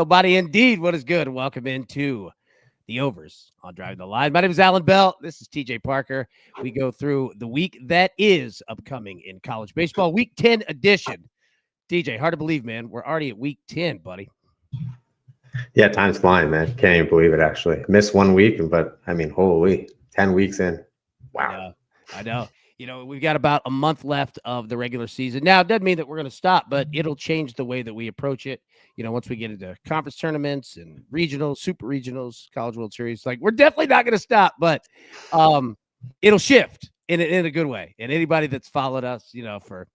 Nobody indeed. What is good? Welcome into the Overs on Driving the Line. My name is Alan Bell. This is TJ Parker. We go through the week that is upcoming in college baseball, week 10 edition. TJ, hard to believe, man. We're already at week 10, buddy. Yeah, time's flying, man. Can't even believe it, actually. Missed 1 week, but I mean, holy, 10 weeks in. Wow. I know. You know, we've got about a month left of the regular season. Now, it doesn't mean that we're going to stop, but it'll change the way that we approach it. You know, once we get into conference tournaments and regionals, super regionals, College World Series, like we're definitely not going to stop, but it'll shift in a good way. And anybody that's followed us, you know, for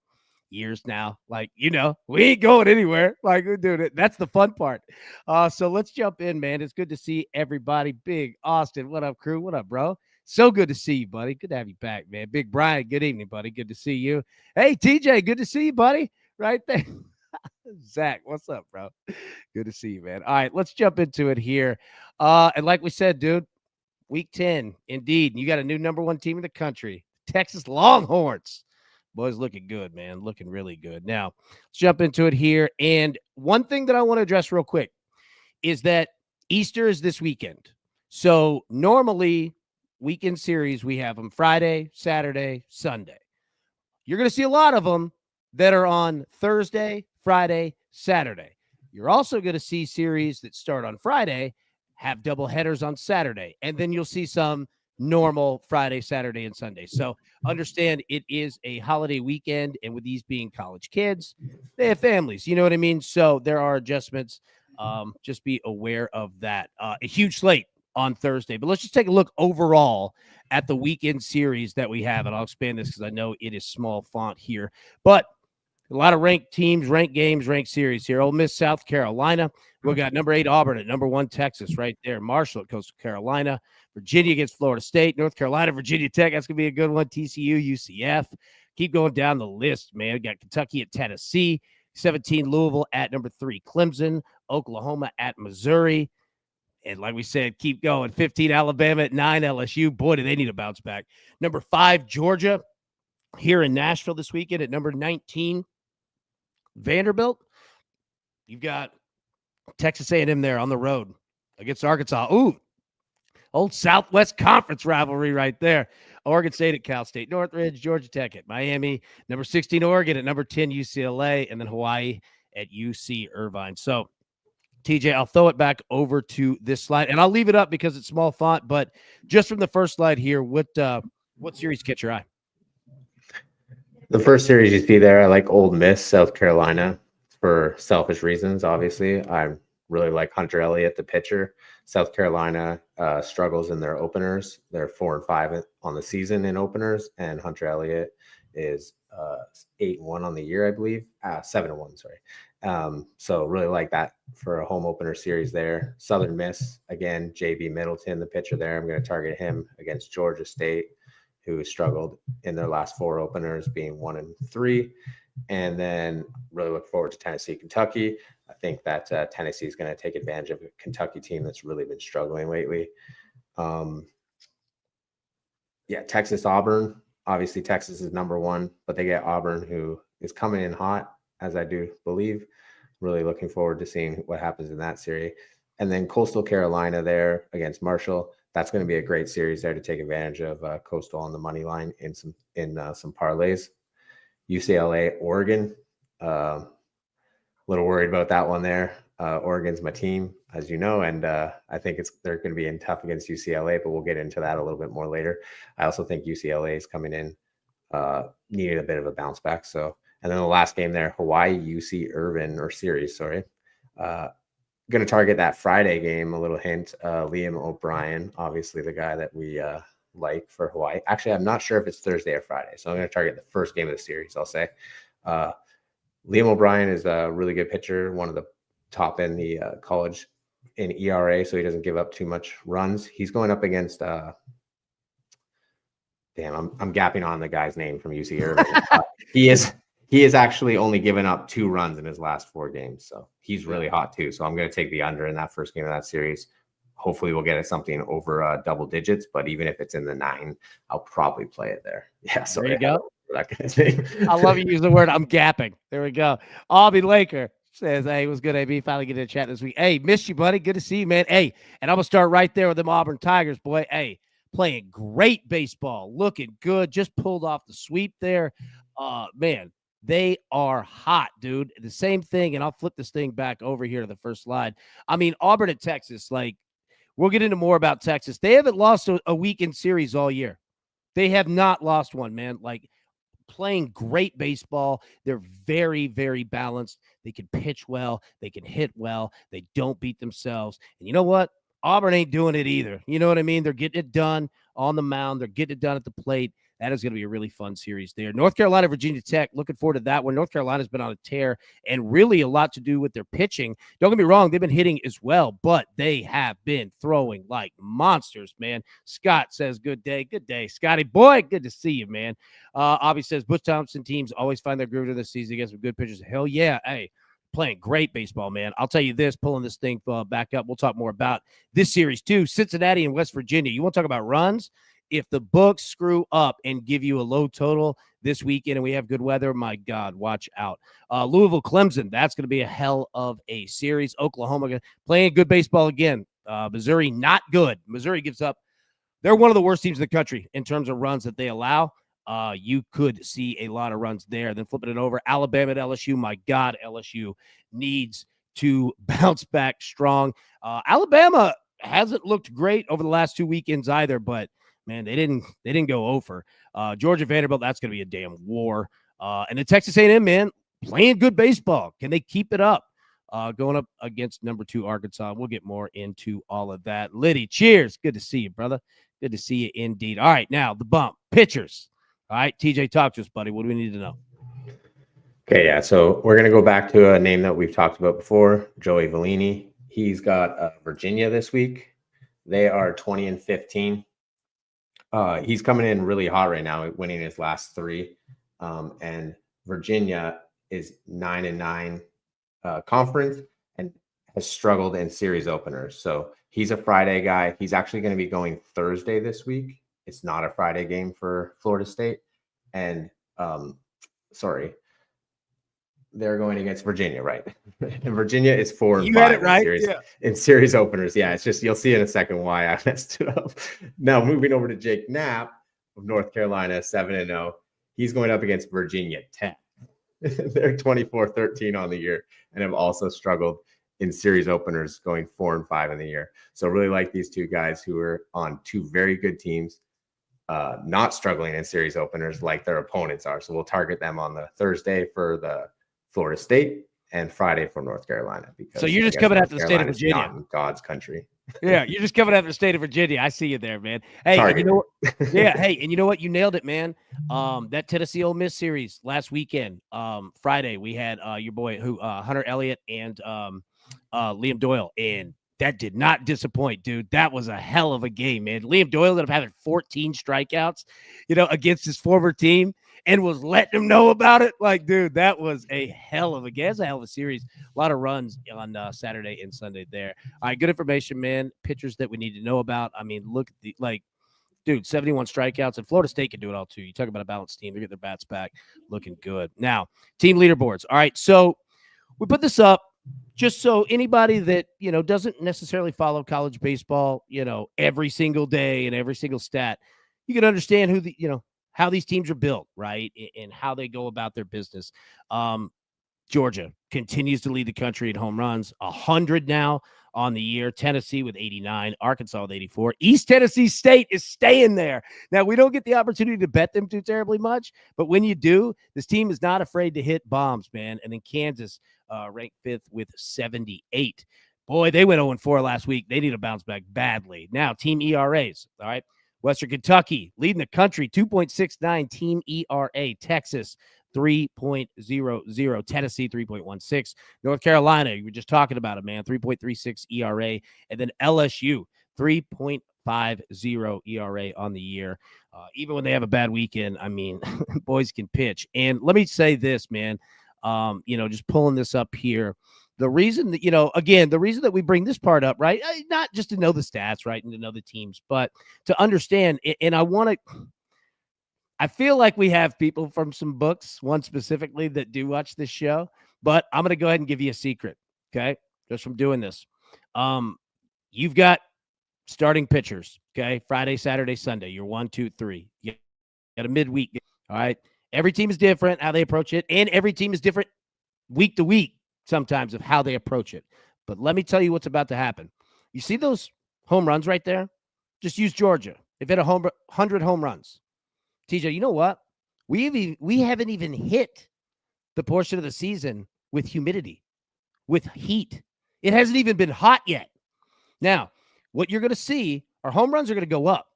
years now, like, you know, we ain't going anywhere. Like, we're doing it. That's the fun part. So let's jump in, man. It's good to see everybody. Big Austin, what up, crew? What up, bro? So good to see you, buddy. Good to have you back, man. Big Brian, good evening, buddy. Good to see you. Hey, TJ, good to see you, buddy. Right there. Zach, what's up, bro? Good to see you, man. All right, let's jump into it here. And like we said, dude, week 10, indeed. You got a new number one team in the country, Texas Longhorns. Boys looking good, man. Looking really good. Now, let's jump into it here. And one thing that I want to address real quick is that Easter is this weekend. So normally, weekend series, we have them Friday, Saturday, Sunday. You're going to see a lot of them that are on Thursday, Friday, Saturday. You're also going to see series that start on Friday, have double headers on Saturday, and then you'll see some normal Friday, Saturday, and Sunday. So understand it is a holiday weekend, and with these being college kids, they have families. You know what I mean? So there are adjustments. Just be aware of that. A huge slate on Thursday. But let's just take a look overall at the weekend series that we have. And I'll expand this because I know it is small font here. But a lot of ranked teams, ranked games, ranked series here. Ole Miss, South Carolina. We've got number 8 Auburn at number 1 Texas right there. Marshall at Coastal Carolina. Virginia against Florida State. North Carolina, Virginia Tech. That's going to be a good one. TCU, UCF. Keep going down the list, man. We got Kentucky at Tennessee. 17 Louisville at number 3 Clemson. Oklahoma at Missouri. And like we said, keep going. 15 Alabama at 9 LSU. Boy, do they need a bounce back. Number 5 Georgia here in Nashville this weekend at number 19 Vanderbilt. You've got Texas A&M there on the road against Arkansas. Ooh, old Southwest Conference rivalry right there. Oregon State at Cal State. Northridge, Georgia Tech at Miami. Number 16 Oregon at number 10 UCLA. And then Hawaii at UC Irvine. So, TJ, I'll throw it back over to this slide, and I'll leave it up because it's small font. But just from the first slide here, what series catch your eye? The first series you see there, I like Ole Miss, South Carolina, for selfish reasons, obviously. I really like Hunter Elliott, the pitcher. South Carolina struggles in their openers. They're 4-5 on the season in openers, and Hunter Elliott is 8-1 on the year, I believe. 7-1, sorry. So really like that for a home opener series there. Southern Miss, again, JB Middleton, the pitcher there. I'm going to target him against Georgia State, who struggled in their last 4 openers, being 1-3. And then really look forward to Tennessee, Kentucky. I think that Tennessee is going to take advantage of a Kentucky team that's really been struggling lately. Texas, Auburn. Obviously, Texas is number 1, but they get Auburn, who is coming in hot, as I do believe. Really looking forward to seeing what happens in that series. And then Coastal Carolina there against Marshall. That's going to be a great series there to take advantage of Coastal on the money line in some parlays. UCLA, Oregon. A little worried about that one there. Oregon's my team, as you know, and I think they're going to be in tough against UCLA, but we'll get into that a little bit more later. I also think UCLA is coming in, needed a bit of a bounce back. So, and then the last game there, Hawaii, UC Irvine, or series, sorry. Going to target that Friday game, a little hint. Liam O'Brien, obviously the guy that we like for Hawaii. Actually, I'm not sure if it's Thursday or Friday, so I'm going to target the first game of the series, I'll say. Liam O'Brien is a really good pitcher, one of the top in the college in ERA, so he doesn't give up too much runs. He's going up against I'm gapping on the guy's name from UC Irvine. He is actually only given up 2 runs in his last 4 games, so he's really hot too. So I'm going to take the under in that first game of that series. Hopefully we'll get something over double digits, but even if it's in the 9, I'll probably play it there. Yeah, so there you go. That kind of thing. I love you use the word I'm gapping. There we go. Albie Laker, Says, hey, what's good, AB? Finally getting a chat this week. Hey, missed you, buddy. Good to see you, man. Hey, and I'm going to start right there with them Auburn Tigers, boy. Hey, playing great baseball. Looking good. Just pulled off the sweep there. Man, they are hot, dude. The same thing, and I'll flip this thing back over here to the first slide. I mean, Auburn at Texas, like, we'll get into more about Texas. They haven't lost a weekend series all year. They have not lost one, man. Like, playing great baseball. They're very, very balanced. They can pitch well. They can hit well. They don't beat themselves. And you know what? Auburn ain't doing it either. You know what I mean? They're getting it done on the mound. They're getting it done at the plate. That is going to be a really fun series there. North Carolina, Virginia Tech, looking forward to that one. North Carolina's been on a tear and really a lot to do with their pitching. Don't get me wrong, they've been hitting as well, but they have been throwing like monsters, man. Scott says, good day. Good day, Scotty. Boy, good to see you, man. Obby says, Butch Thompson teams always find their groove this season against some good pitchers. Hell yeah. Hey, playing great baseball, man. I'll tell you this, pulling this thing back up. We'll talk more about this series too. Cincinnati and West Virginia. You want to talk about runs? If the books screw up and give you a low total this weekend and we have good weather, my God, watch out. Louisville, Clemson, that's going to be a hell of a series. Oklahoma playing good baseball again. Missouri, not good. Missouri gives up. They're one of the worst teams in the country in terms of runs that they allow. You could see a lot of runs there. Then flipping it over, Alabama at LSU. My God, LSU needs to bounce back strong. Alabama hasn't looked great over the last 2 weekends either, but man, they didn't go over. Georgia Vanderbilt, that's going to be a damn war. And the Texas A&M, man, playing good baseball. Can they keep it up? Going up against number 2 Arkansas. We'll get more into all of that. Liddy, cheers. Good to see you, brother. Good to see you indeed. All right, now the bump. Pitchers. All right, TJ, talk to us, buddy. What do we need to know? Okay, yeah. So we're going to go back to a name that we've talked about before, Joey Vellini. He's got Virginia this week. They are 20-15. He's coming in really hot right now, winning his last 3. And Virginia is 9-9 conference and has struggled in series openers. So he's a Friday guy. He's actually going to be going Thursday this week. It's not a Friday game for Florida State. And they're going against Virginia, right? And Virginia is 4-5 You had it right. In series openers. Yeah, it's just, you'll see in a second why I messed it up. Now, moving over to Jake Knapp of North Carolina, 7-0. He's going up against Virginia Tech. They're 24-13 on the year and have also struggled in series openers, going 4-5 in the year. So really like these two guys who are on 2 very good teams, not struggling in series openers like their opponents are. So we'll target them on the Thursday for the Florida State and Friday for North Carolina. Because so you're just coming after the state of Virginia. Not in God's country. Yeah, you're just coming after the state of Virginia. I see you there, man. Hey, and you know what? Yeah, hey, and you know what? You nailed it, man. That Tennessee Ole Miss series last weekend, Friday, we had your boy Hunter Elliott and Liam Doyle, and that did not disappoint, dude. That was a hell of a game, man. Liam Doyle ended up having 14 strikeouts, against his former team, and was letting them know about it. Like, dude, that was a hell of a game. That's a hell of a series. A lot of runs on Saturday and Sunday there. All right, good information, man. Pitchers that we need to know about. I mean, look at dude, 71 strikeouts, and Florida State can do it all too. You talk about a balanced team. They get their bats back looking good. Now, team leaderboards. All right, so we put this up just so anybody that, doesn't necessarily follow college baseball, every single day and every single stat, you can understand how these teams are built, right? And how they go about their business. Georgia continues to lead the country in home runs, 100 now on the year. Tennessee with 89, Arkansas with 84. East Tennessee State is staying there. Now, we don't get the opportunity to bet them too terribly much, but when you do, this team is not afraid to hit bombs, man. And then Kansas ranked 5th with 78. Boy, they went 0-4 last week. They need to bounce back badly. Now, team ERAs, all right? Western Kentucky leading the country, 2.69 team ERA. Texas, 3.00. Tennessee, 3.16. North Carolina, you were just talking about it, man, 3.36 ERA. And then LSU, 3.50 ERA on the year. Even when they have a bad weekend, I mean, boys can pitch. And let me say this, man, just pulling this up here. The reason that, the reason that we bring this part up, right, not just to know the stats, right, and to know the teams, but to understand, and I feel like we have people from some books, one specifically, that do watch this show, But I'm going to go ahead and give you a secret, okay, just from doing this. You've got starting pitchers, okay, Friday, Saturday, Sunday. You're 1, 2, 3. You got a midweek game, all right? Every team is different how they approach it, and every team is different week to week sometimes of how they approach it. But let me tell you what's about to happen. You see those home runs right there? Just use Georgia. They've hit 100 home runs. TJ, you know what? We haven't even hit the portion of the season with humidity, with heat. It hasn't even been hot yet. Now, what you're going to see are home runs are going to go up,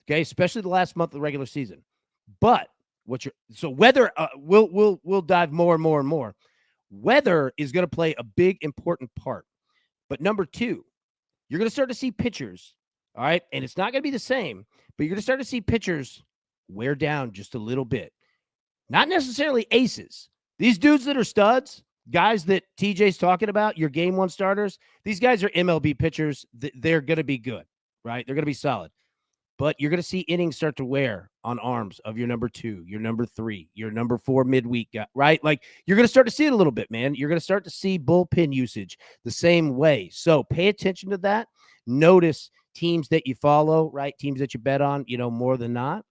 okay, especially the last month of the regular season. But so weather, we'll dive more and more and more. Weather is going to play a big important part. But number two, you're going to start to see pitchers, all right, and it's not going to be the same, but you're going to start to see pitchers wear down just a little bit. Not necessarily aces. These dudes that are studs, guys that TJ's talking about, your game one starters, these guys are MLB pitchers. They're going to be good, right? They're going to be solid. But you're going to see innings start to wear on arms of your number 2, your number 3, your number 4 midweek guy, right? Like you're going to start to see it a little bit, man. You're going to start to see bullpen usage the same way. So pay attention to that. Notice teams that you follow, right? Teams that you bet on, more than not.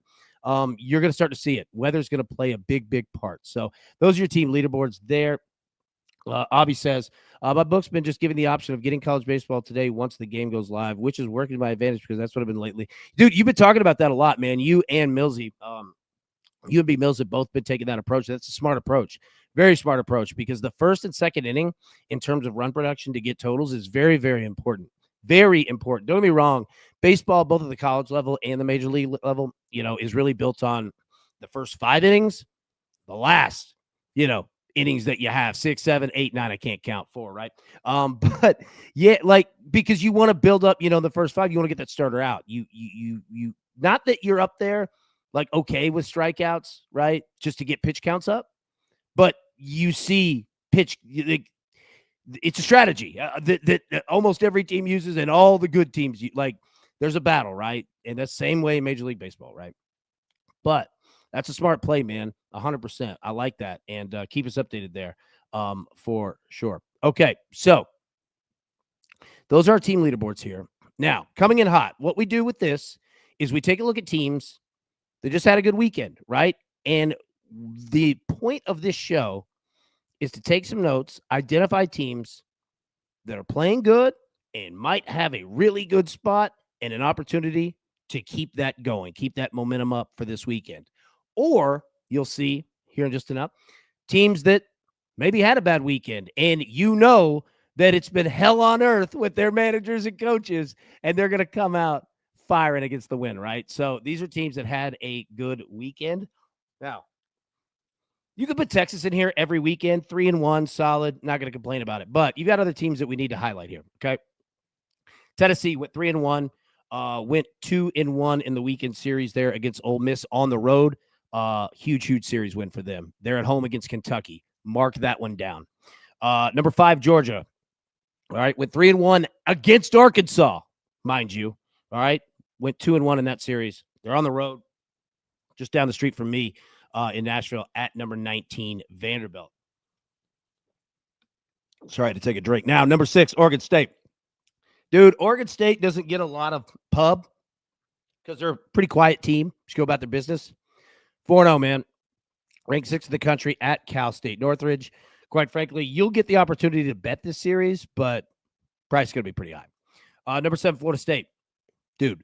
You're going to start to see it. Weather's going to play a big, big part. So those are your team leaderboards there. Abby says, my book's been just giving the option of getting college baseball today once the game goes live, which is working to my advantage because that's what I've been lately. Dude, you've been talking about that a lot, man. You and Millsy, you and B. Mills have both been taking that approach. That's a smart approach. Very smart approach because the first and second inning in terms of run production to get totals is very, very important. Very important. Don't get me wrong. Baseball, both at the college level and the major league level, is really built on the first 5 innings, the last, innings that you have 6, 7, 8, 9. I can't count 4, right? But yeah, like because you want to build up, the first 5, you want to get that starter out. You not that you're up there like okay with strikeouts, right? Just to get pitch counts up, but you see pitch. It's a strategy that almost every team uses, and all the good teams there's a battle, right? And that's the same way in Major League Baseball, right? But that's a smart play, man. 100%. I like that. And keep us updated there for sure. Okay, so those are our team leaderboards here. Now, coming in hot, what we do with this is we take a look at teams that just had a good weekend, right? And the point of this show is to take some notes, identify teams that are playing good and might have a really good spot and an opportunity to keep that going, keep that momentum up for this weekend. Or you'll see here in just enough teams that maybe had a bad weekend and that it's been hell on earth with their managers and coaches, and they're going to come out firing against the win, right? So these are teams that had a good weekend. Now, you could put Texas in here every weekend, 3-1, solid, not going to complain about it. But you've got other teams that we need to highlight here, okay? Tennessee went 3-1, went 2-1 in the weekend series there against Ole Miss on the road. Huge series win for them. They're at home against Kentucky. Mark that one down. Number 5, Georgia. All right, went 3-1 against Arkansas, mind you. All right, went 2-1 in that series. They're on the road, just down the street from me in Nashville at number 19, Vanderbilt. Sorry, I had to take a drink. Now, number 6, Oregon State. Dude, Oregon State doesn't get a lot of pub because they're a pretty quiet team. Just go about their business. 4-0, man. Ranked 6th in the country at Cal State Northridge. Quite frankly, you'll get the opportunity to bet this series, but price is going to be pretty high. Number 7, Florida State. Dude,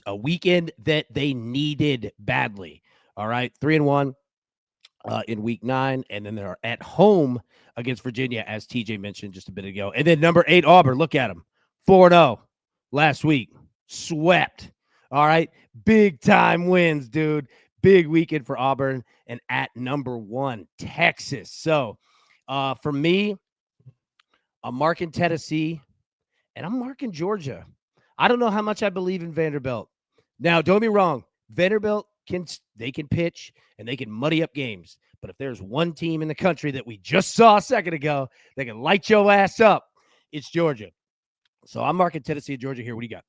a weekend that they needed badly. All right, 3-1 in week 9, and then they're at home against Virginia, as TJ mentioned just a bit ago. And then number 8, Auburn. Look at them. 4-0 last week. Swept. All right, big time wins, dude. Big weekend for Auburn, and at number 1, Texas. So for me, I'm marking Tennessee, and I'm marking Georgia. I don't know how much I believe in Vanderbilt. Now, don't be wrong. Vanderbilt can pitch, and they can muddy up games. But if there's one team in the country that we just saw a second ago that can light your ass up, it's Georgia. So I'm marking Tennessee and Georgia here. What do you got?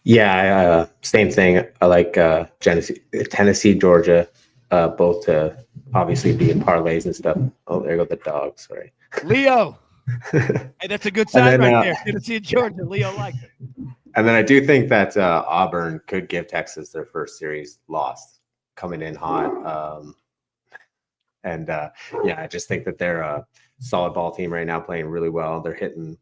Yeah, same thing. I like Tennessee, Georgia. both to obviously be in parlays and stuff. Oh, there go the dogs. Sorry. Leo. Hey, that's a good and sign then right there. Tennessee and Georgia. Leo liked it. and then I do think that Auburn could give Texas their first series loss, coming in hot. And yeah, I just think that they're a solid ball team right now, playing really well. They're hitting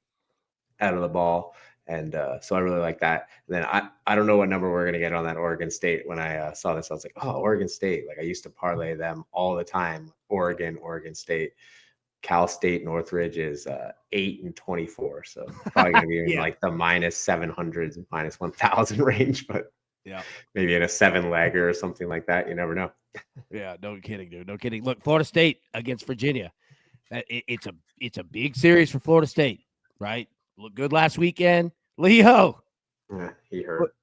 out of the ball. And so I really like that. And then I don't know what number we're going to get on that Oregon State. When I saw this, I was like, oh, Oregon State. Like I used to parlay them all the time. Oregon State. Cal State Northridge is 8-24. So probably going to be in Yeah. like the -700s, -1000 range, but Yeah. maybe in a 7-legger or something like that. You never know. Yeah, no kidding, dude. No kidding. Look, Florida State against Virginia. It's a big series for Florida State, right? Looked good last weekend. Leo, Yeah, he hurt.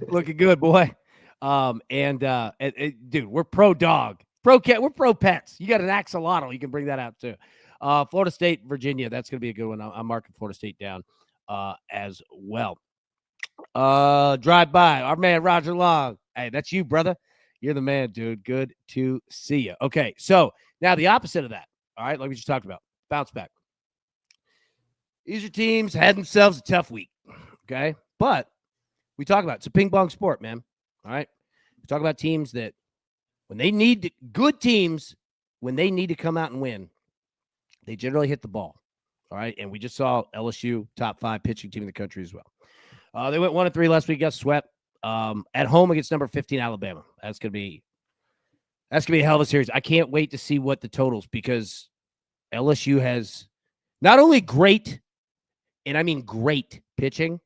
looking good, boy. And dude, we're pro dog, pro cat, we're pro pets. You got an axolotl, you can bring that out too. Florida State, Virginia, that's gonna be a good one. I'm marking Florida State down as well. Drive by our man Roger Long. Hey, that's you, brother. You're the man, dude. Good to see you. Okay, so now the opposite of that. All right, like we just talked about, bounce back. These are teams had themselves a tough week. Okay, but we talk about it's a ping pong sport, man. All right, we talk about teams that when they need good teams, when they need to come out and win, they generally hit the ball. All right, and we just saw LSU top 5 pitching team in the country as well. They went 1-3 last week, got swept at home against number 15 Alabama. That's gonna be a hell of a series. I can't wait to see what the totals, because LSU has not only great, and I mean great pitching,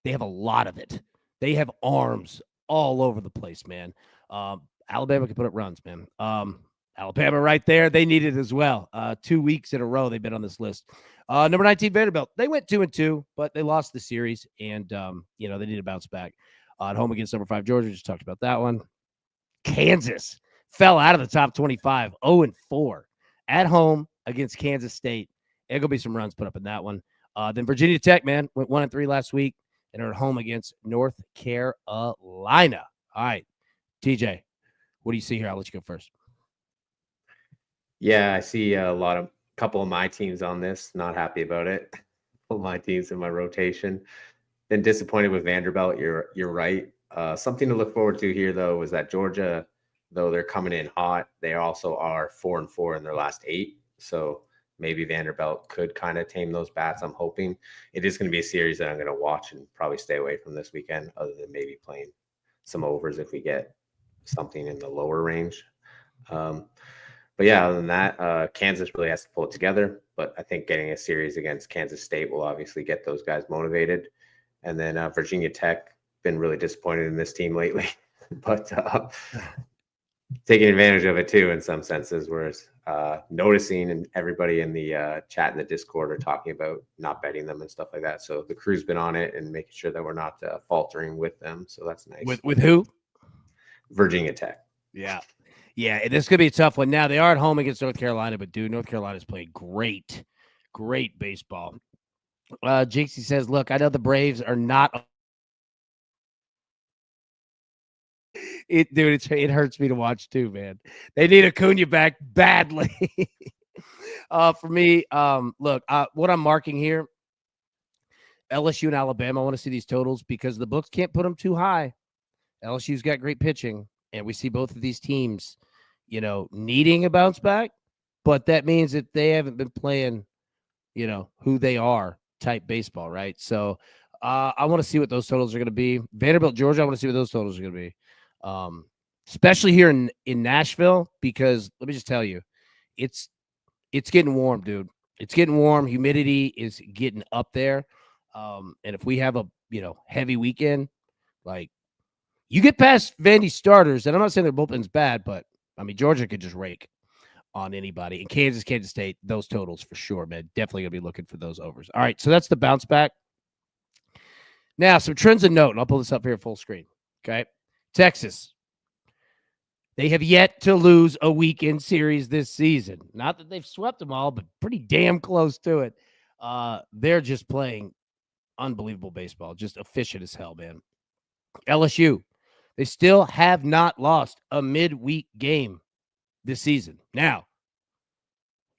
they have a lot of it. They have arms all over the place, man. Alabama can put up runs, man. Alabama right there, they need it as well. 2 weeks in a row they've been on this list. Number 19 Vanderbilt, they went 2-2, but they lost the series, and they need to bounce back. At home against number 5 Georgia, just talked about that one. Kansas fell out of the top 25, 0-4 at home against Kansas State. There's gonna be some runs put up in that one. Then Virginia Tech, man, went 1-3 last week and are at home against North Carolina. All right, TJ, what do you see here? I'll let you go first. Yeah, I see a couple of my teams on this. Not happy about it. All my teams in my rotation. Been disappointed with Vanderbilt. You're right. Something to look forward to here, though, was that Georgia, though they're coming in hot, they also are 4-4 in their last 8. So maybe Vanderbilt could kind of tame those bats. I'm hoping it is going to be a series that I'm going to watch and probably stay away from this weekend, other than maybe playing some overs if we get something in the lower range. But yeah, other than that, Kansas really has to pull it together. But I think getting a series against Kansas State will obviously get those guys motivated. And then Virginia Tech, been really disappointed in this team lately, but taking advantage of it too in some senses. Whereas noticing, and everybody in the chat in the Discord are talking about not betting them and stuff like that. So the crew's been on it and making sure that we're not faltering with them. So that's nice. With who? Virginia Tech. Yeah. Yeah, this could be a tough one. Now, they are at home against North Carolina, but, dude, North Carolina's playing great baseball. Jinxie says, look, I know the Braves are not – it hurts me to watch too, man. They need Acuna back badly. For me, look, what I'm marking here, LSU and Alabama, I want to see these totals because the books can't put them too high. LSU's got great pitching, and we see both of these teams, needing a bounce back, but that means that they haven't been playing, who they are type baseball, right? So I want to see what those totals are going to be. Vanderbilt, Georgia, I want to see what those totals are going to be, especially here in Nashville, because let me just tell you, it's getting warm, dude. It's getting warm. Humidity is getting up there. And if we have a, heavy weekend, like you get past Vandy's starters, and I'm not saying their bullpen's bad, but I mean, Georgia could just rake on anybody. And Kansas State, those totals for sure, man. Definitely going to be looking for those overs. All right, so that's the bounce back. Now, some trends of note, and I'll pull this up here full screen. Okay. Texas. They have yet to lose a weekend series this season. Not that they've swept them all, but pretty damn close to it. They're just playing unbelievable baseball, just efficient as hell, man. LSU, They still have not lost a midweek game this season. Now,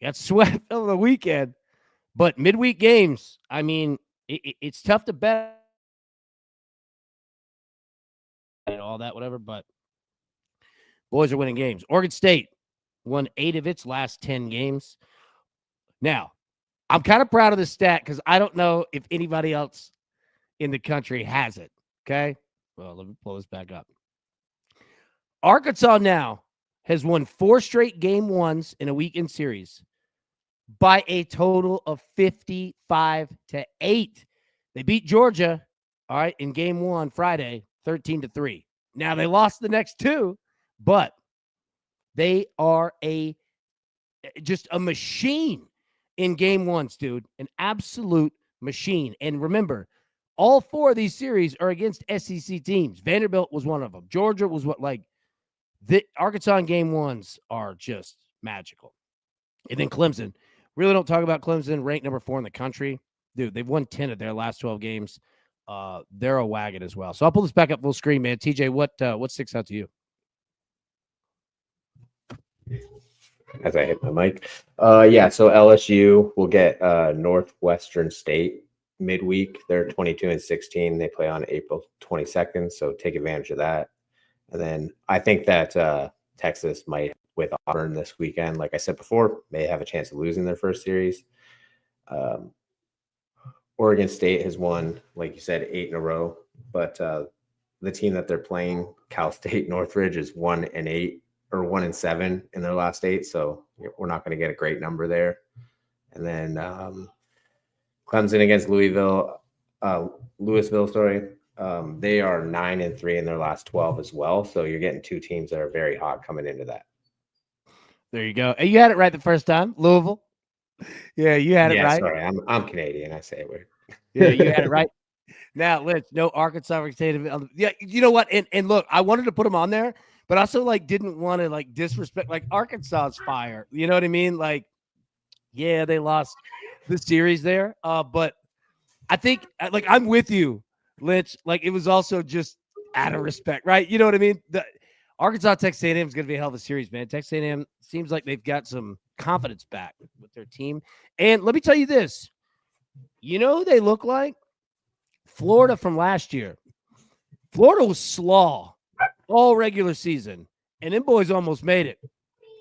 got swept over the weekend, but midweek games, I mean, it's tough to bet and all that, whatever, but boys are winning games. Oregon State won 8 of its last 10 games. Now, I'm kind of proud of this stat because I don't know if anybody else in the country has it. Okay. Well, let me pull this back up. Arkansas now has won 4 straight game ones in a weekend series by a total of 55-8. They beat Georgia, all right, in game 1 Friday, 13-3. Now they lost the next 2, but they are just a machine in game ones, dude. An absolute machine. And remember, all 4 of these series are against SEC teams. Vanderbilt was one of them. Georgia was the Arkansas in game ones are just magical. And then Clemson. Really don't talk about Clemson, ranked number 4 in the country. Dude, they've won 10 of their last 12 games. They're a wagon as well. So I'll pull this back up full screen, man. TJ, what sticks out to you? As I hit my mic. Yeah, so LSU will get Northwestern State midweek. They're 22-16. They play on April 22nd, so take advantage of that. And then I think that Texas might, with Auburn this weekend, like I said before, may have a chance of losing their first series. Oregon State has won, like you said, 8 in a row, but the team that they're playing, Cal State Northridge, is 1-8 or 1-7 in their last 8. So we're not going to get a great number there. And then Clemson against Louisville, sorry. They are 9-3 in their last 12 as well. So you're getting 2 teams that are very hot coming into that. There you go. And you had it right the first time, Louisville. Yeah, you had it right. Sorry, I'm Canadian. I say it weird. Yeah, you had it right. Now, let's no Arkansas State. Yeah, you know what? And look, I wanted to put them on there, but also didn't want to disrespect Arkansas's fire. You know what I mean? Yeah, they lost the series there. But I think I'm with you, Lynch. It was also just out of respect, right? You know what I mean? The Arkansas Texas A&M is going to be a hell of a series, man. Texas A&M seems like they've got some confidence back with their team. And let me tell you this. You know who they look like? Florida from last year. Florida was slaw all regular season, and them boys almost made it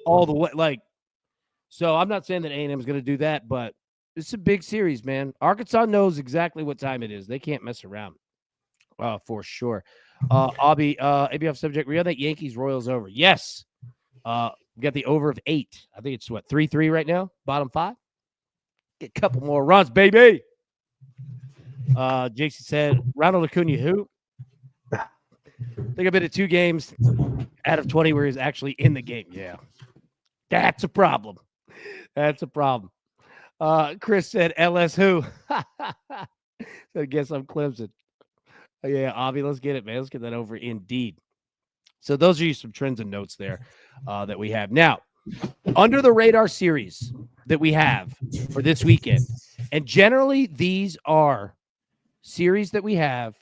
all the way. So I'm not saying that A&M is going to do that, but it's a big series, man. Arkansas knows exactly what time it is. They can't mess around, for sure. Abby, ABF subject. We have that Yankees Royals over. Yes. We got the over of 8. I think it's 3-3 right now. Bottom 5. Get a couple more runs, baby. JC said, Ronald Acuna, who? I think I've been at 2 games out of 20 where he's actually in the game. Yeah. That's a problem. That's a problem. Chris said, LS who? So I guess I'm Clemson. Yeah, Avi, let's get it, man. Let's get that over indeed. So those are some trends and notes there that we have. Now, under the radar series that we have for this weekend, and generally these are series that we have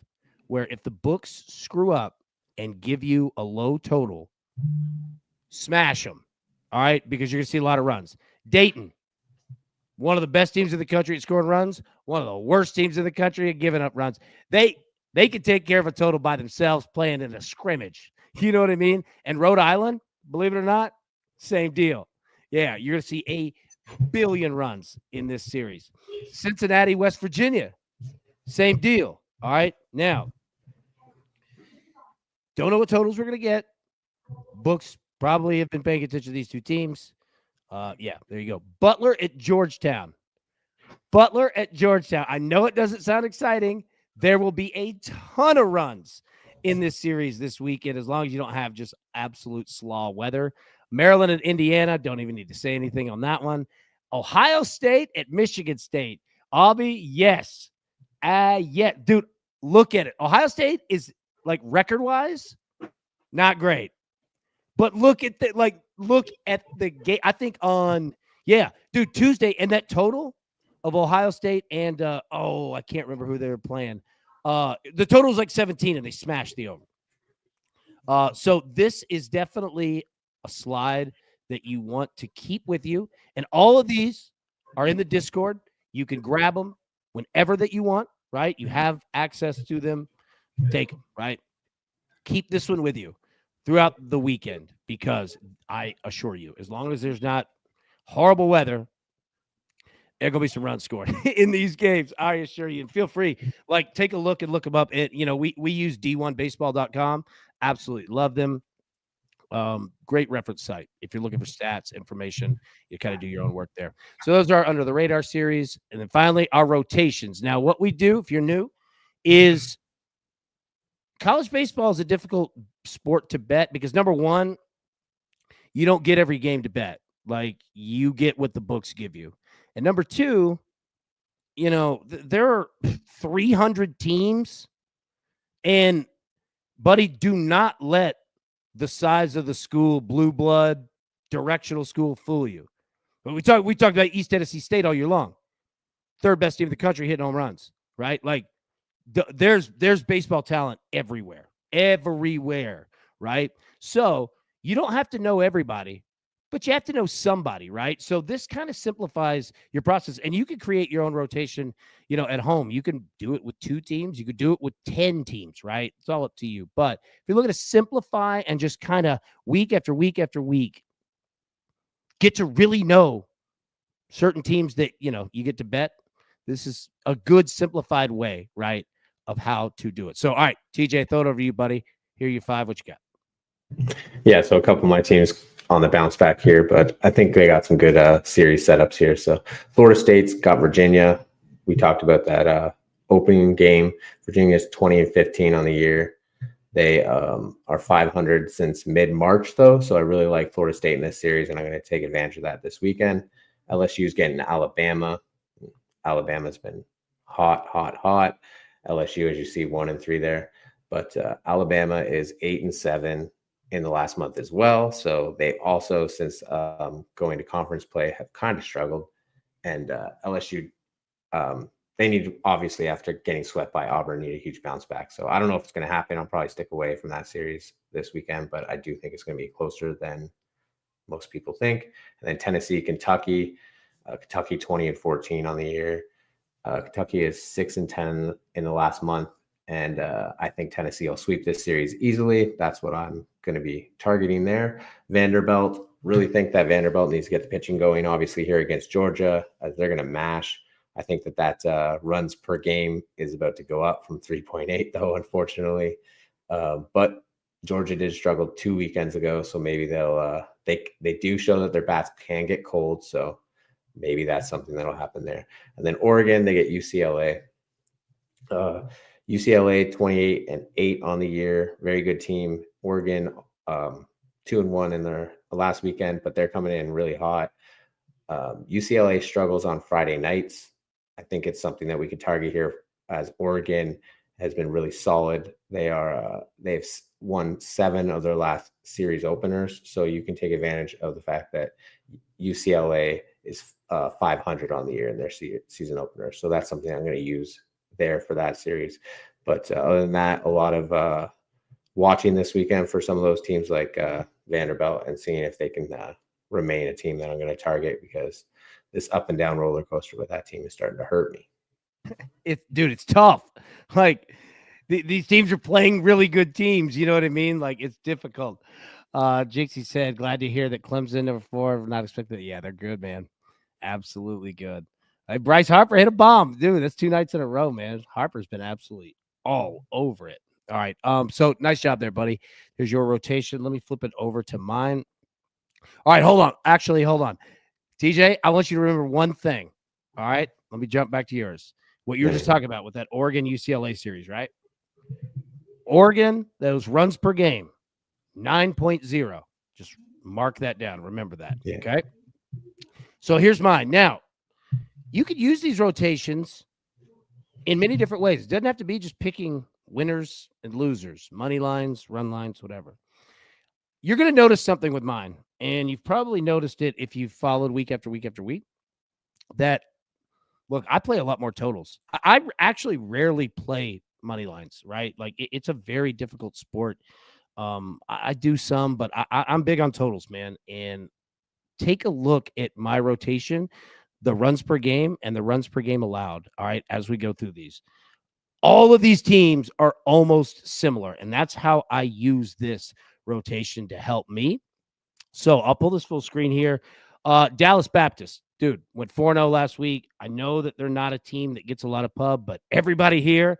where if the books screw up and give you a low total, smash them, all right, because you're going to see a lot of runs. Dayton, one of the best teams in the country at scoring runs, one of the worst teams in the country at giving up runs. They can take care of a total by themselves playing in a scrimmage. You know what I mean? And Rhode Island, believe it or not, same deal. Yeah, you're going to see 1 billion runs in this series. Cincinnati, West Virginia, same deal. All right. Now, don't know what totals we're going to get. Books probably have been paying attention to these 2 teams. Yeah, there you go. Butler at Georgetown. I know it doesn't sound exciting. There will be a ton of runs in this series this weekend, as long as you don't have just absolute slaw weather. Maryland and Indiana, don't even need to say anything on that one. Ohio State at Michigan State. Aubie, yes. Yeah, dude, look at it. Ohio State is record-wise, not great. But look at the game. I think Tuesday, and that total of Ohio State and I can't remember who they were playing. The total was 17, and they smashed the over. So this is definitely a slide that you want to keep with you. And all of these are in the Discord. You can grab them whenever that you want, right? You have access to them. Take them, right? Keep this one with you throughout the weekend because I assure you, as long as there's not horrible weather, there gonna be some runs scored in these games. I assure you. And feel free, like, take a look and look them up. And we use d1baseball.com. Absolutely love them. Great reference site if you're looking for stats, information. You kind of do your own work there. So those are under the radar series, and then finally our rotations. Now, what we do if you're new is college baseball is a difficult sport to bet because number one, you don't get every game to bet. Like you get what the books give you, and number two, there are 300 teams, and buddy, do not let the size of the school, blue blood, directional school fool you. But we talked about East Tennessee State all year long. Third best team in the country hitting home runs, right? Like there's baseball talent everywhere, right? So you don't have to know everybody, but you have to know somebody, right? So this kind of simplifies your process, and you can create your own rotation, at home. You can do it with 2 teams, you could do it with 10 teams, right? It's all up to you. But if you're looking to simplify and just kind of week after week after week, get to really know certain teams that you get to bet. This is a good simplified way, right, of how to do it. So, all right, TJ, throw it over to you, buddy. Here are your 5. What you got? Yeah, so a couple of my teams on the bounce back here, but I think they got some good series setups here. So Florida State's got Virginia. We talked about that opening game. Virginia's 20-15 on the year. They are 500 since mid-March, though, so I really like Florida State in this series, and I'm going to take advantage of that this weekend. LSU's getting Alabama. Alabama's been hot, hot, hot. LSU, as you see, 1-3 there. But Alabama is 8-7 in the last month as well. So they also, since going to conference play, have kind of struggled. And LSU, they need, obviously, after getting swept by Auburn, need a huge bounce back. So I don't know if it's going to happen. I'll probably stick away from that series this weekend, but I do think it's going to be closer than most people think. And then Tennessee, Kentucky, Kentucky 20-14 on the year. Kentucky is 6-10 in the last month. And I think Tennessee will sweep this series easily. That's what I'm going to be targeting there. Vanderbilt, really think that Vanderbilt needs to get the pitching going, obviously, here against Georgia. They're going to mash. I think that runs per game is about to go up from 3.8, though, unfortunately. But Georgia did struggle 2 weekends ago, so maybe they do show that their bats can get cold. So maybe that's something that'll happen there. And then Oregon, they get UCLA. UCLA 28-8 on the year. Very good team. Oregon 2-1 in their last weekend, but they're coming in really hot. UCLA struggles on Friday nights. I think it's something that we could target here, as Oregon has been really solid. They've won 7 of their last series openers, so you can take advantage of the fact that UCLA is 500 on the year in their season opener. So that's something I'm going to use there for that series. But other than that, a lot of watching this weekend for some of those teams like Vanderbilt and seeing if they can remain a team that I'm going to target, because this up and down roller coaster with that team is starting to hurt me. It's tough. Like these teams are playing really good teams. You know what I mean? Like it's difficult. Jixie said, glad to hear that Clemson number 4. Not expected. Yeah, they're good, man. Absolutely good. Bryce Harper hit a bomb, dude. That's 2 nights in a row, man. Harper's been absolutely all over it. All right. So nice job there, buddy. Here's your rotation. Let me flip it over to mine. All right, hold on. Actually, hold on. TJ, I want you to remember one thing. All right. Let me jump back to yours. What you were just talking about with that Oregon UCLA series, right? Oregon, those runs per game, 9.0. Just mark that down. Remember that. Yeah. Okay. So here's mine. Now, you could use these rotations in many different ways. It doesn't have to be just picking winners and losers, money lines, run lines, whatever. You're going to notice something with mine, and you've probably noticed it if you've followed week after week after week, that, look, I play a lot more totals. I actually rarely play money lines, right? Like it's a very difficult sport. I do some, but I'm big on totals, man. And take a look at my rotation, the runs per game and the runs per game allowed. All right, as we go through these, all of these teams are almost similar, and that's how I use this rotation to help me. So I'll pull this full screen here. Dallas Baptist, dude, went 4-0 last week. I know that they're not a team that gets a lot of pub, but everybody here,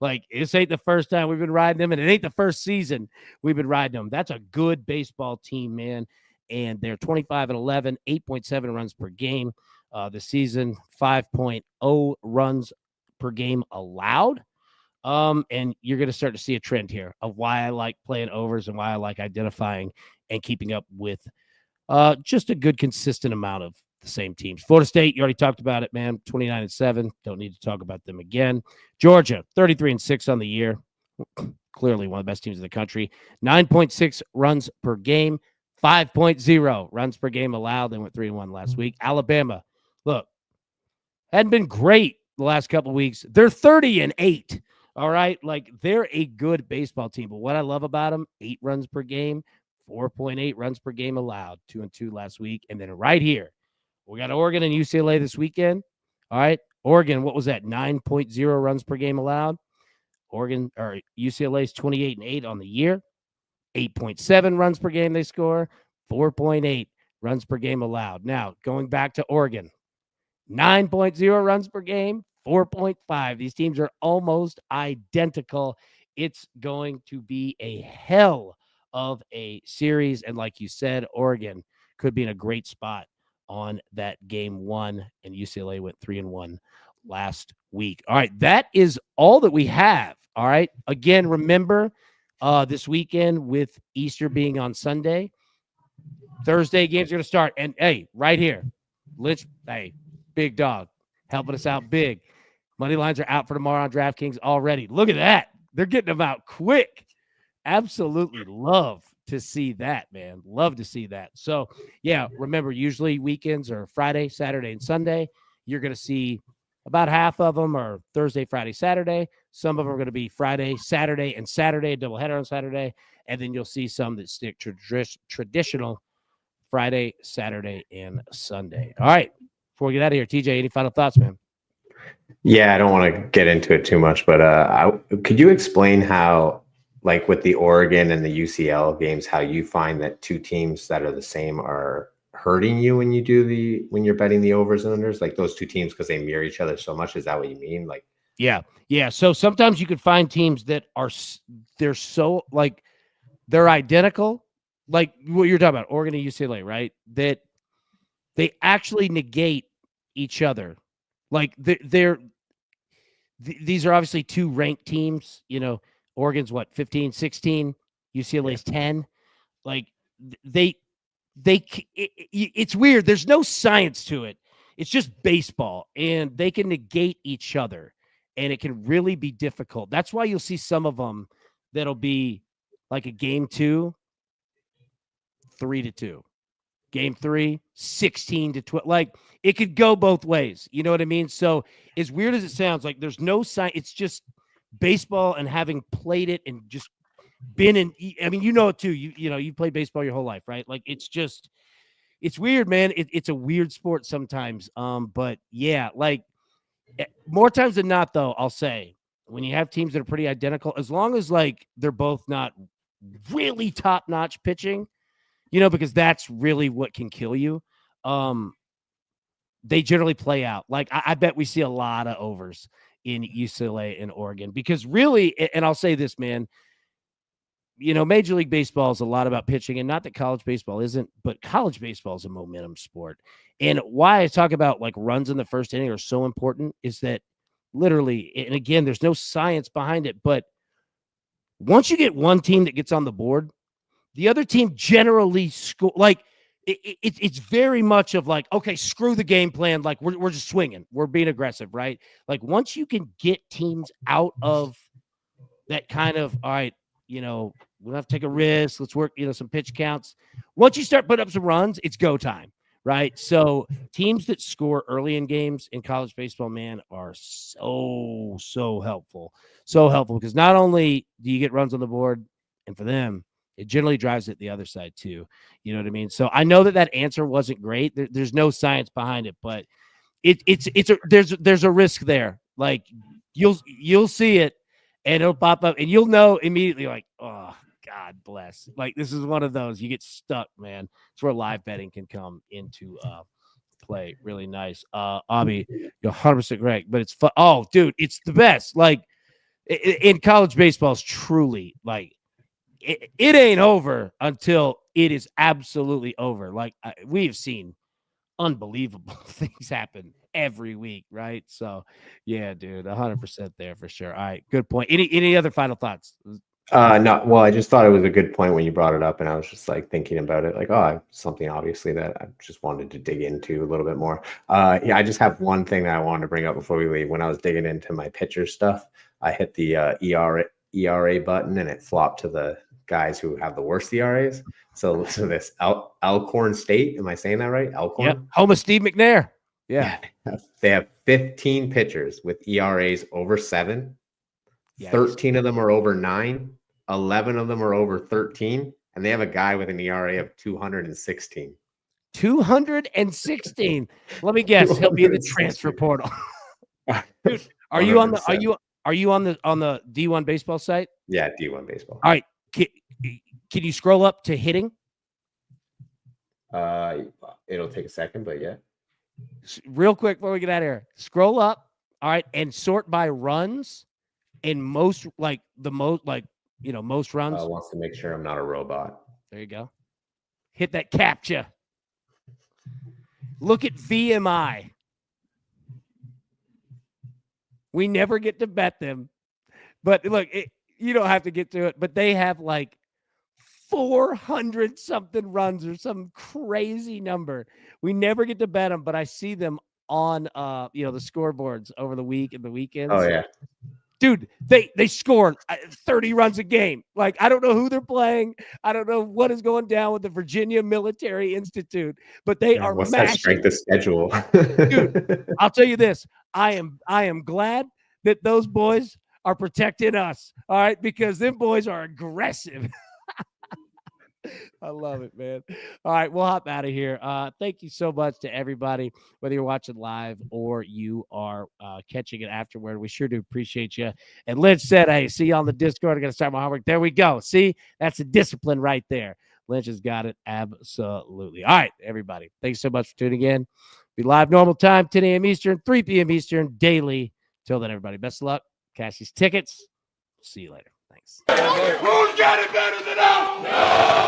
like, this ain't the first time we've been riding them, and it ain't the first season we've been riding them. That's a good baseball team, man. And they're 25-11, 8.7 runs per game this season, 5.0 runs per game allowed. And you're going to start to see a trend here of why I like playing overs and why I like identifying and keeping up with just a good consistent amount of the same teams. Florida State, you already talked about it, man. 29-7. Don't need to talk about them again. Georgia, 33-6 on the year. Clearly one of the best teams in the country. 9.6 runs per game, 5.0 runs per game allowed. They went 3-1 last week. Alabama, look, hadn't been great the last couple of weeks. They're 30-8. All right. Like, they're a good baseball team. But what I love about them, 8 runs per game, 4.8 runs per game allowed, 2-2 last week. And then right here, we got Oregon and UCLA this weekend. All right. Oregon, what was that? 9.0 runs per game allowed. Oregon or UCLA's 28-8 on the year. 8.7 runs per game they score, 4.8 runs per game allowed. Now, going back to Oregon, 9.0 runs per game, 4.5. These teams are almost identical. It's going to be a hell of a series. And like you said, Oregon could be in a great spot on that game one. And UCLA went 3-1 last week. All right. That is all that we have. All right. Again, remember this weekend with Easter being on Sunday, Thursday games are going to start. And hey, right here, Lynch, hey, big dog, helping us out big. Money lines are out for tomorrow on DraftKings already. Look at that. They're getting them out quick. Absolutely love to see that, man. Love to see that. So, yeah, remember, usually weekends are Friday, Saturday, and Sunday. You're going to see about half of them are Thursday, Friday, Saturday. Some of them are going to be Friday, Saturday, and Saturday, doubleheader on Saturday. And then you'll see some that stick to traditional Friday, Saturday, and Sunday. All right. Before we get out of here, TJ, any final thoughts, man? Yeah, I don't want to get into it too much, but could you explain how, like with the Oregon and the UCL games, how you find that two teams that are the same are hurting you when when you're betting the overs and unders, like those two teams, because they mirror each other so much? Is that what you mean? Like, yeah. So sometimes you could find teams that they're so like they're identical, like what you're talking about, Oregon and UCLA, right? That they actually negate each other. Like these are obviously two ranked teams. You know, Oregon's what, 15, 16, UCLA's 10. Like it's weird. There's no science to it. It's just baseball, and they can negate each other, and it can really be difficult. That's why you'll see some of them that'll be like a game 2, 3-2. Game 3, 16-12. Like, it could go both ways. You know what I mean? So as weird as it sounds, like there's no sign. It's just baseball, and having played it and just been in, I mean, you know it too. You know, you played baseball your whole life, right? Like, it's weird, man. It's a weird sport sometimes. But yeah, like more times than not, though, I'll say when you have teams that are pretty identical, as long as like they're both not really top-notch pitching, you know, because that's really what can kill you. They generally play out. Like, I bet we see a lot of overs in UCLA and Oregon, because really, and I'll say this, man, you know, Major League Baseball is a lot about pitching, and not that college baseball isn't, but college baseball is a momentum sport. And why I talk about like runs in the first inning are so important is that literally, and again, there's no science behind it, but once you get one team that gets on the board, the other team generally score. Like, it's very much of like, okay, screw the game plan. Like, we're just swinging. We're being aggressive, right? Like, once you can get teams out of that kind of, all right, you know, we'll have to take a risk. Let's work, you know, some pitch counts. Once you start putting up some runs, it's go time, right? So teams that score early in games in college baseball, man, are so helpful. So helpful, because not only do you get runs on the board, and for them, It generally drives it the other side too. You know what I mean? So I know that answer wasn't great. There's no science behind it, but there's a risk there. Like you'll see it and it'll pop up and you'll know immediately like, oh, God bless. Like this is one of those you get stuck, man. It's where live betting can come into play. Really nice. Abby, you're 100% correct, but it's fun. Oh, dude, it's the best. Like in college baseball is truly like it ain't over until it is absolutely over. Like we've seen unbelievable things happen every week, right? So yeah, dude, 100% there for sure. All right, good point. Any other final thoughts? No, well, I just thought it was a good point when you brought it up, and I was just like thinking about it, like, oh, something obviously that I just wanted to dig into a little bit more. Yeah, I just have one thing that I wanted to bring up before we leave. When I was digging into my pitcher stuff, I hit the ERA button, and it flopped to the guys who have the worst ERAs. So listen to this: Alcorn State. Am I saying that right? Alcorn. Yep. Home of Steve McNair. Yeah. They have 15 pitchers with ERAs over 7. Yikes. 13 of them are over 9. 11 of them are over 13. And they have a guy with an ERA of 216. 216. Let me guess. He'll be in the transfer portal. Dude, are you on the D1 baseball site? Yeah, D1 baseball. All right. Can you scroll up to hitting? It'll take a second, but yeah. Real quick before we get out of here. Scroll up, all right, and sort by runs and most runs. Wants to make sure I'm not a robot. There you go. Hit that captcha. Look at VMI. We never get to bet them. But look, you don't have to get to it, but they have like 400 something runs or some crazy number. We never get to bet them, but I see them on the scoreboards over the week and the weekends. Oh yeah. Dude, they score 30 runs a game. Like, I don't know who they're playing. I don't know what is going down with the Virginia Military Institute, but they are what's mashing. That strength of schedule? Dude, I'll tell you this. I am glad that those boys are protecting us. All right, because them boys are aggressive. I love it, man. All right, we'll hop out of here. Thank you so much to everybody, whether you're watching live or you are catching it afterward. We sure do appreciate you. And Lynch said, hey, see you on the Discord. I'm going to start my homework. There we go. See, that's a discipline right there. Lynch has got it. Absolutely. All right, everybody. Thanks so much for tuning in. Be live normal time, 10 a.m. Eastern, 3 p.m. Eastern, daily. Till then, everybody, best of luck. Cash these tickets. See you later. Thanks. Who's got it better than us? No!